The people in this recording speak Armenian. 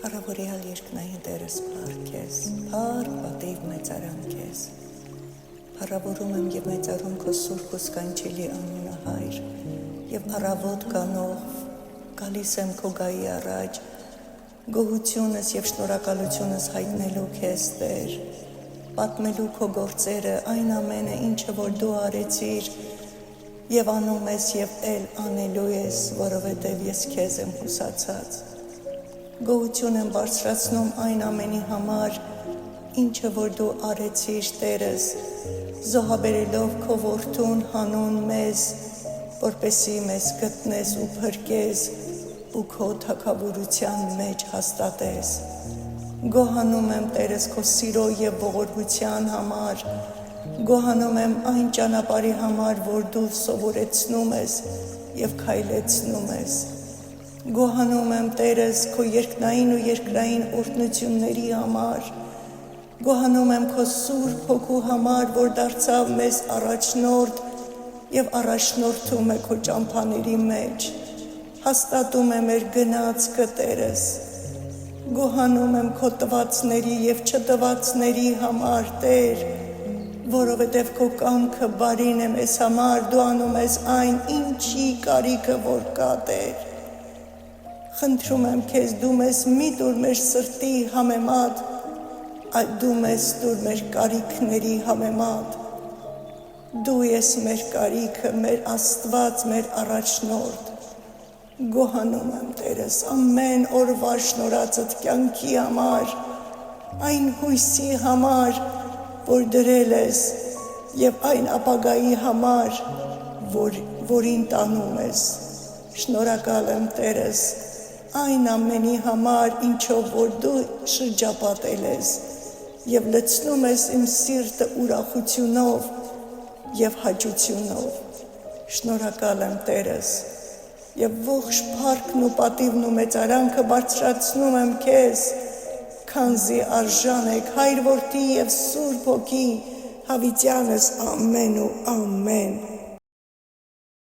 Հարավորյալ երկնային Տերս փառքես, փառք պատիվ մեծարան քեզ։ Փառավորում եմ և մեծարում քո սուրբ ու սքանչելի անունը Հայր, և առավոտ կանով գալիս եմ քո գայի առաջ, գոհությունս և շնորհակալությունս հայտնելու քեզ Տեր, պատմելու քո գործերը, այն ամենը, ինչը որ դու արեցիր և անում ես և էլ անելու ես, որովհետև ես քեզ եմ հուսացած։ Գոհություն եմ բարձրացնում այն ամենի համար, ինչը որ դու արեցիր Տերս, զոհաբերելով քո որդուն հանուն մեզ, որպեսզի մեզ գտնես ու փրկես ու քո թագավորության մեջ հաստատես։ Գոհանում եմ Տերս քո սիրո և ողորմության համար, գոհանում եմ այն ճանապարհի համար, որ դու սովորեցնում ես և քայլեցնում ես։ Գոհանում եմ Տերս քո երկնային ու երկրային օրհնությունների համար, գոհանում եմ քո Սուրբ Հոգու համար, որ դարձավ մեզ առաջնորդ և առաջնորդում է քո ճամփաների մեջ, հաստատում է մեր գնացքը Տերս։ Գոհանում եմ քո տվածների և չտվածների համար Տեր, որովհետև քո կամքը բարին է մեզ համար, դու անում ես այն, ինչի կարիքը որ կա Տեր։ Խնդրում եմ քեզ, դու մեզ մի տուր մեր սրտի համեմատ, այլ դու մեզ տուր մեր կարիքների համեմատ։ Դու ես մեր կարիքը, մեր Աստված, մեր առաջնորդ։ Գոհանում եմ Տերս ամեն օրվա շնորհածդ կյանքի համար, այն հույսի համար, որ դրել ես, և այն ապագայի համար, որին տանում ես։ Շնորհակալ եմ Տերս այն ամենի համար, ինչով որ դու շրջապատել ես և լցնում ես իմ սիրտը ուրախությունով և հաճությունով։ Շնորհակալ եմ Տերս և ողջ փառքն ու պատիվն ու մեծարանքը բարձրացնում եմ քեզ, քանզի արժան եք Հայր, Որդի և Սուրբ Հոգի, հավիտյանս ամեն ու ամեն։